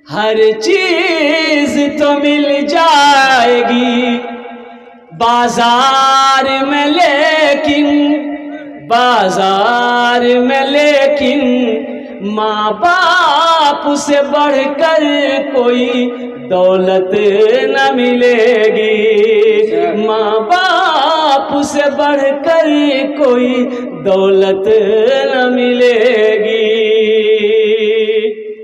हर चीज तो मिल जाएगी बाजार में, लेकिन बाजार में, लेकिन माँ बाप से बढ़कर कोई दौलत न मिलेगी, माँ बाप से बढ़कर कोई दौलत न मिलेगी।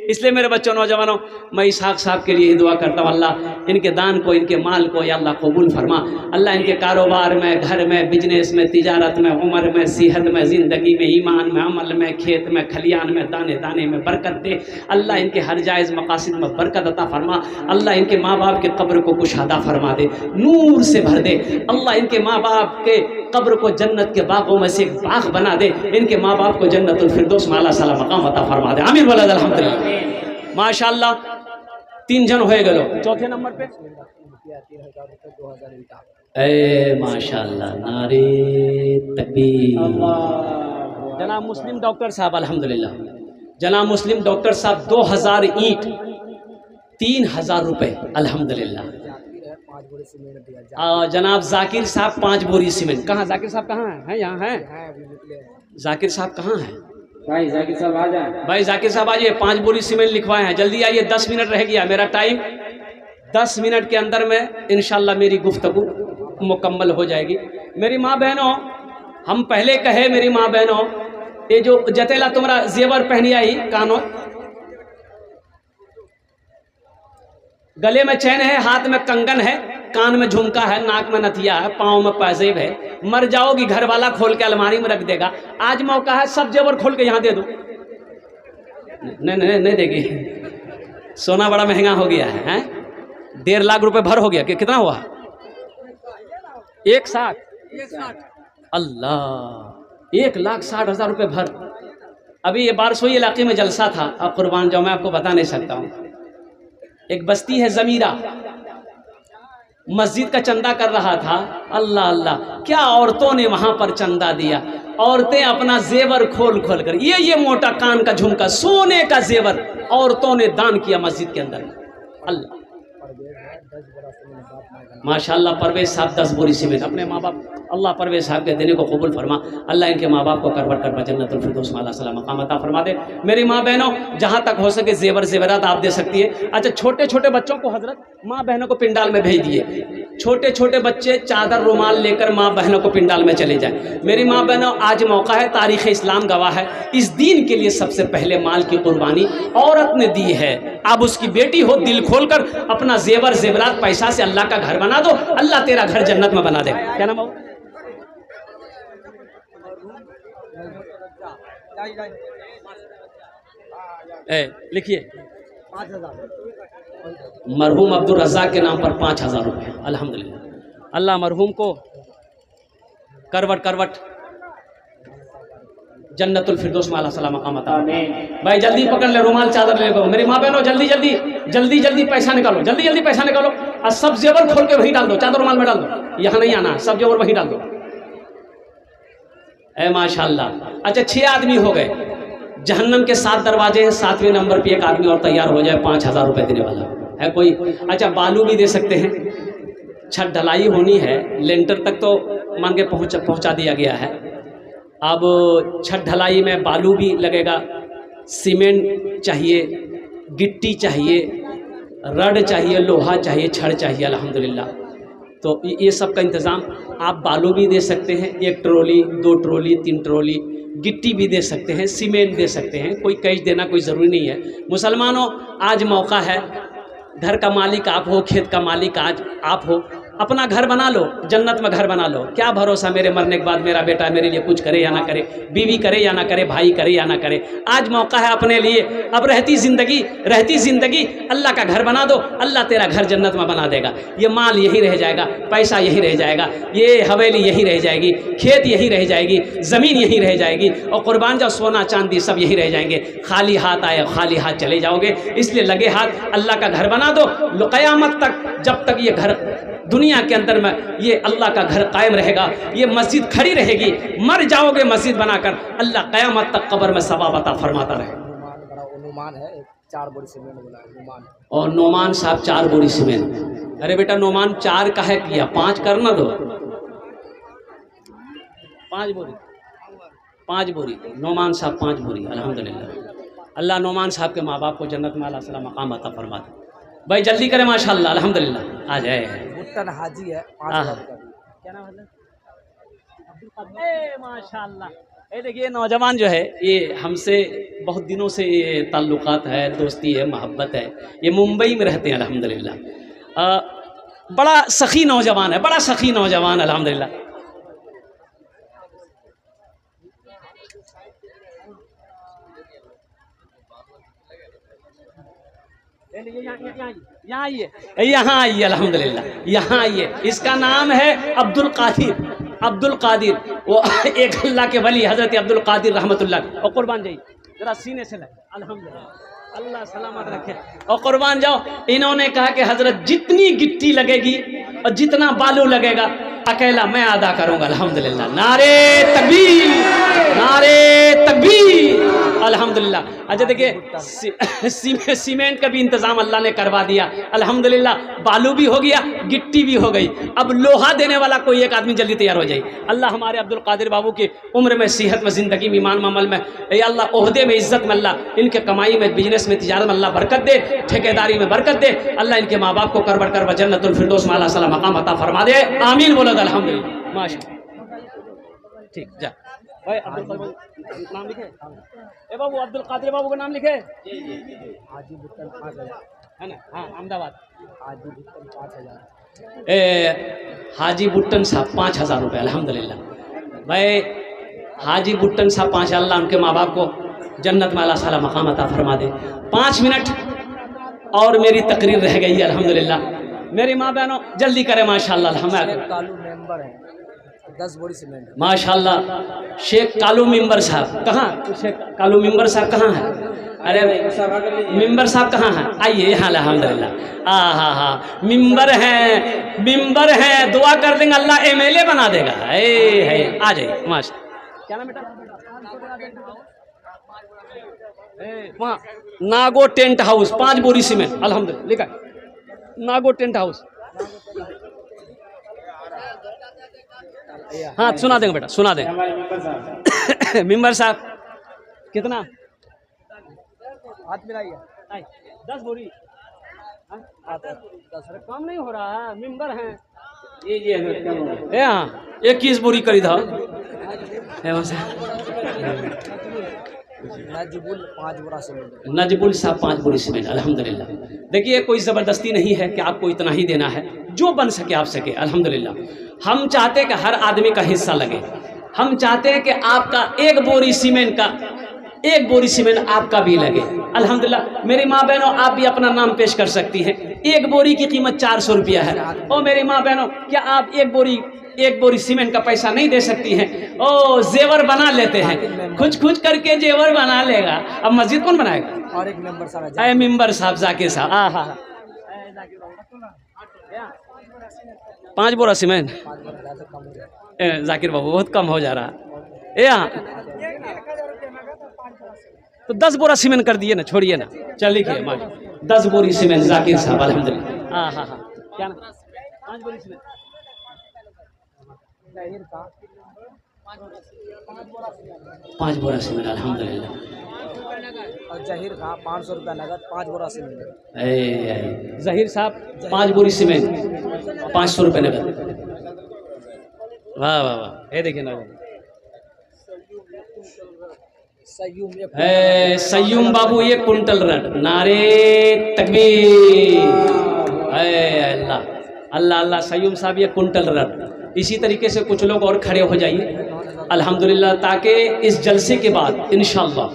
इसलिए मेरे बच्चों, नौजवानों, मैं इसहाक साहब के लिए दुआ करता हूँ, अल्लाह इनके दान को, इनके माल को या अल्लाह कबूल फरमा। अल्लाह इनके कारोबार में, घर में, बिजनेस में, तिजारत में, उम्र में, सेहत में, ज़िंदगी में, ईमान में, अमल में, खेत में, खलियान में, दाने दाने में बरकत दे। अल्लाह इनके हर जायज़ मकासिद में बरकत अता फरमा। अल्लाह इनके माँ बाप के कब्र को कुशादा फरमा दे, नूर से भर दे। अल्लाह इनके माँ बाप के कब्र को जन्नत के बागों में से एक बाग बना दे। इनके माँ बाप को जन्नतुल फिरदौस में आला साला मकाम अता फरमा दे। आमीन वलद अल्हम्दुलिल्लाह। माशाअल्लाह 3 जन हो गए। चौथे नंबर पे ए माशाअल्लाह, नारे तकबीर। जनाब मुस्लिम डॉक्टर साहब, अल्हम्दुलिल्लाह, जनाब मुस्लिम डॉक्टर साहब 2000 ईंट 3000 रुपए, अल्हम्दुलिल्लाह। जनाब जाकिर साहब 5 बोरी सीमेंट। कहाँ जाकिर साहब, कहाँ है? यहाँ है जाकिर साहब, कहाँ है भाई? जाकिर साहब आ जाए। भाई जाकिर साहब आ जाइए, 5 बोरी सीमेंट लिखवाए हैं, जल्दी आइए। 10 मिनट रह गया मेरा टाइम, 10 मिनट के अंदर में इंशाल्लाह मेरी गुफ्तगू मुकम्मल हो जाएगी। मेरी माँ बहनों, हम पहले कहे, मेरी माँ बहनों, ये जो जतेला तुम्हारा जेवर पहनी आई, कानों, गले में चैन है, हाथ में कंगन है, कान में झुमका है, नाक में नथिया है, पाँव में पाजेब है, मर जाओगी घर वाला खोल के अलमारी में रख देगा। आज मौका है, सब जेवर खोल के यहाँ दे दो। नहीं देगी, सोना बड़ा महंगा हो गया है, हैं? 1.5 लाख रुपए भर हो गया। कितना हुआ? 1,60,000। अल्लाह, 1,60,000 रुपए भर। अभी ये बारसोई इलाके में जलसा था, अब कुर्बान जाऊँ, मैं आपको बता नहीं सकता हूँ। एक बस्ती है जमीरा, मस्जिद का चंदा कर रहा था। अल्लाह अल्लाह, क्या औरतों ने वहां पर चंदा दिया। औरतें अपना जेवर खोल खोल कर, ये मोटा कान का झुमका, सोने का जेवर औरतों ने दान किया मस्जिद के अंदर। अल्लाह माशाअल्लाह, परवेज साहब 10 बोरी सीमेंट अपने माँ बाप, अल्लाह परवेज साहब के देने को कबूल फरमा। अल्लाह इनके माँ बाप को करवट कर जन्नतुल फिरदौस में आला मकाम अता फरमा दे। मेरी माँ बहनों, जहाँ तक हो सके जेवरात आप दे सकती है। अच्छा, छोटे छोटे बच्चों को हजरत माँ बहनों को पिंडाल में भेज दिए। छोटे छोटे बच्चे चादर रुमाल लेकर माँ बहनों को पिंडाल में चले जाए। मेरी माँ बहनों, आज मौका है, तारीख़ इस्लाम गवाह है, इस दीन के लिए सबसे पहले माल की कुर्बानी औरत ने दी है। अब उसकी बेटी हो, दिल खोलकर अपना जेवरात पैसा से अल्लाह का घर बना दो, अल्लाह तेरा घर जन्नत में बना दे। क्या नाम हो? लिखिए, 5,000 मरहूम अब्दुल रज़ाक के नाम पर 5,000 रुपये। अल्हम्दुलिल्लाह, अल्लाह मरहूम को करवट करवट जन्नतुल फिरदौस में आला सलाम मकाम अता। भाई जल्दी पकड़ ले, रुमाल चादर ले लो। मेरी माँ बहनों, जल्दी जल्दी जल्दी जल्दी पैसा निकालो, जल्दी जल्दी पैसा निकालो, और सब जेवर खोल के वहीं डाल दो, चादर रुमाल में डाल दो, यहाँ नहीं आना, सब जेवर वहीं डाल दो। ए माशाअल्लाह। अच्छा, 6 आदमी हो गए। जहन्नम के 7 दरवाजे हैं, 7वें नंबर पे एक आदमी और तैयार हो जाए, 5,000 रुपये देने वाला है कोई? अच्छा, बालू भी दे सकते हैं, छत ढलाई होनी है, लेंटर तक तो मान के पहुँचा दिया गया है। अब छत ढलाई में बालू भी लगेगा, सीमेंट चाहिए, गिट्टी चाहिए, रड चाहिए, लोहा चाहिए, छड़ चाहिए। अल्हम्दुलिल्लाह, तो ये सब का इंतज़ाम आप बालू भी दे सकते हैं, 1 ट्रॉली, 2 ट्रॉली, 3 ट्रॉली, गिट्टी भी दे सकते हैं, सीमेंट दे सकते हैं। कोई कैश देना कोई ज़रूरी नहीं है। मुसलमानों, आज मौका है, घर का मालिक आप हो, खेत का मालिक आज आप हो, अपना घर बना लो, जन्नत में घर बना लो। क्या भरोसा मेरे मरने के बाद मेरा बेटा मेरे लिए कुछ करे या ना करे, बीवी करे या ना करे, भाई करे या ना करे। आज मौका है अपने लिए। अब रहती ज़िंदगी अल्लाह का घर बना दो, अल्लाह तेरा घर जन्नत में बना देगा। ये माल यही रह जाएगा, पैसा यही रह जाएगा, ये हवेली यही रह जाएगी, खेत यही रह जाएगी, ज़मीन यही रह जाएगी, और कुर्बान जाओ सोना चांदी सब यही रह जाएंगे। खाली हाथ आए खाली हाथ चले जाओगे। इसलिए लगे हाथ अल्लाह का घर बना दो। क़यामत तक जब तक ये घर दुनिया के अंदर में ये अल्लाह का घर कायम रहेगा, ये मस्जिद खड़ी रहेगी, मर जाओगे मस्जिद बनाकर, अल्लाह क़यामत तक कब्र में सवाब अता फरमाता रहे। नुमान है, 4 बोरी सीमेंट बोला है नुमान। और नोमान साहब 4 बोरी सीमेंट। अरे बेटा नोमान 4 का है किया, 5 करना दो। 5 बोरी नोमान साहब 5 बोरी। अल्हम्दुलिल्लाह, अल्लाह नोमान साहब के माँ बाप को जन्नत में अल्लाह सलाम मकाम अता फरमा दे। भाई जल्दी करें माशाल्लाह, अल्हम्दुलिल्लाह। आ जाए भुट्टन हाजी है, 5000 रुपया। क्या नाम है? माशाल्लाह। ये देखिए नौजवान जो है ये हमसे बहुत दिनों से ये ताल्लुकात है, दोस्ती है, मोहब्बत है। ये मुंबई में रहते हैं अल्हम्दुलिल्लाह। बड़ा सखी नौजवान है, बड़ा सखी नौजवान अल्हम्दुलिल्लाह। यहाँ आइए अल्हम्दुलिल्लाह, यहाँ आइए। इसका नाम है अब्दुल कादिर। वो एक अल्लाह के वली हज़रत अब्दुल कादिर रहमतुल्लाह। और कुर्बान जाइए जरा सीने से लगे। अल्हम्दुलिल्लाह, अल्लाह सलामत रखे। और कुर्बान जाओ, इन्होंने कहा कि हज़रत जितनी गिट्टी लगेगी और जितना बालू लगेगा अकेला मैं अदा करूँगा। अल्हम्दुलिल्लाह, नारे तकबीर, नारे तकबीर, अल्हम्दुलिल्लाह। अच्छा देखिए सीमेंट का भी इंतज़ाम अल्लाह ने करवा दिया अल्हम्दुलिल्लाह। बालू भी हो गया, गिट्टी भी हो गई। अब लोहा देने वाला कोई एक आदमी जल्दी तैयार हो जाए। अल्लाह हमारे अब्दुल कादिर बाबू की उम्र में, सेहत में, ज़िंदगी में, ईमान में, अमल में, या अल्लाह ओहदे में, इज़्ज़त में, अल्लाह इनके कमाई में, बिजनेस में, तिजारत में अल्लाह बरकत दे, ठेकेदारी में बरकत दे। अल्लाह इनके माँ बाप को करबर करब जन्नतुल फिरदौस में अल्लाह सलाम मकाम अता फरमा दे। आमीन बोलो अल्हम्दुलिल्लाह। माशाअल्लाह, ठीक जा भाई। अब्दुल नाम लिखे ए बाबू, अब्दुल कादिर बाबू का नाम लिखे। हाजी भुट्टन 5000 है ना? हाँ, अहमदाबाद। हाजी भुट्टन 5000। हाजी भुट्टन साहब 5000 रुपये अल्हम्दुलिल्लाह। भाई हाजी भुट्टन साहब 5, अल्लाह उनके माँ बाप को जन्नत में अल्लाह साला मकाम अता फरमा दे। 5 मिनट और मेरी तकरीर रह गई है अल्हम्दुलिल्लाह। मेरी माँ बहनों जल्दी करें माशाल्लाह। कालू मेंबर है, 10 बोरी सीमेंट। माशाल्लाह शेख कालू मिंबर साहब। कहाँ शेख कालू मिंबर साहब कहाँ है? अरे मिंबर साहब कहाँ हैं? आइए यहाँ अल्हम्दुलिल्लाह। हाँ, मिंबर हैं, दुआ कर देंगे अल्लाह MLA बना देगा। है आ जाइए माशा। क्या नाम बेटा? वहाँ नागो टेंट हाउस 5 बोरी सीमेंट अल्हम्दुलिल्लाह लिखा है। नागो टेंट हाउस। हाँ सुना देंगे बेटा, सुना देंगे। मिंबर साहब कितना? हाथ मिलाइए। 10 बोरी। कम नहीं हो रहा है, मिंबर हैं। ये हाँ 21 बोरी करी था। नजबुल 5 बोरा सीमेंट। नजबुल साहब 5 बोरी सीमेंट अल्हम्दुलिल्लाह। देखिए कोई ज़बरदस्ती नहीं है कि आपको इतना ही देना है, जो बन सके आप सके अल्हम्दुलिल्लाह। हम चाहते हैं कि हर आदमी का हिस्सा लगे। हम चाहते हैं कि आपका 1 बोरी सीमेंट का 1 बोरी सीमेंट आपका भी लगे अल्हम्दुलिल्लाह। मेरी माँ बहनों आप भी अपना नाम पेश कर सकती हैं। 1 बोरी की कीमत 400 रुपया है। और मेरी माँ बहनों क्या आप 1 बोरी सीमेंट का पैसा नहीं दे सकती हैं? ओ जेवर बना लेते हैं, खुच करके जेवर बना लेगा। अब मस्जिद कौन बनाएगा? और एक मेंबर साहब, मेंबर साहब जाकिर साहब। हाँ 5 बोरा सीमेंट। जाकिर बाबू बहुत कम हो जा रहा है। तो 10 बोरा सीमेंट कर दिए ना, छोड़िए ना। चल लिखिए 10 बोरी सीमेंट जाकिर साहब अल्हम्दुलिल्लाह। हाँ क्या ना 5 बोरी सीमेंट। जहीर का 5 बोरा सीमेंट अल्हम्दुलिल्लाह। और जहीर का 500 रुपया नगद 5 बोरा सीमेंट। जहीर साहब 5 बोरी सीमेंट 500 रुपये नगद। वाह वाह वाह। ये देखिए ना सय्यूम बाबू 1 कुंटल रट। नारे तकबीर। अल्लाह अल्लाह अल्लाह सयूम साहब ये कुंटल रन। इसी तरीके से कुछ लोग और खड़े हो जाइए अल्हम्दुलिल्लाह, ताकि इस जलसे के बाद इंशाअल्लाह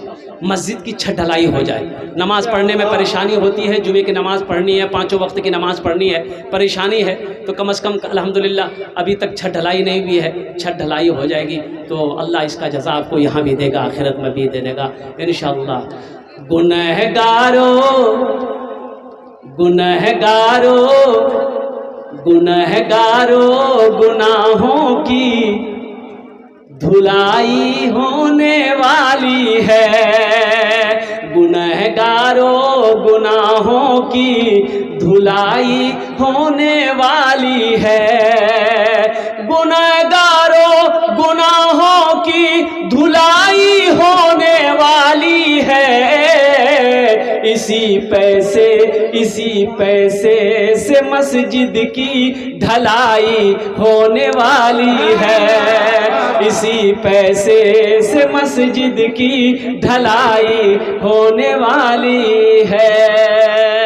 मस्जिद की छत ढलाई हो जाए। नमाज़ पढ़ने में परेशानी होती है, जुमे की नमाज़ पढ़नी है, 5 वक्त की नमाज़ पढ़नी है, परेशानी है, तो कम से कम अल्हम्दुलिल्लाह अभी तक छत ढलाई नहीं हुई है, छत ढलाई हो जाएगी तो अल्लाह इसका जज़ा आपको यहाँ भी देगा, आखिरत में भी दे देगा इंशाअल्लाह। गुनहगारों गुनाहों की धुलाई होने वाली है। गुनहगारों गुनाहों की धुलाई होने वाली है। गुनहगारों गुनाहों की धुलाई होने वाली है। इसी पैसे से मस्जिद की ढलाई होने वाली है। इसी पैसे से मस्जिद की ढलाई होने वाली है।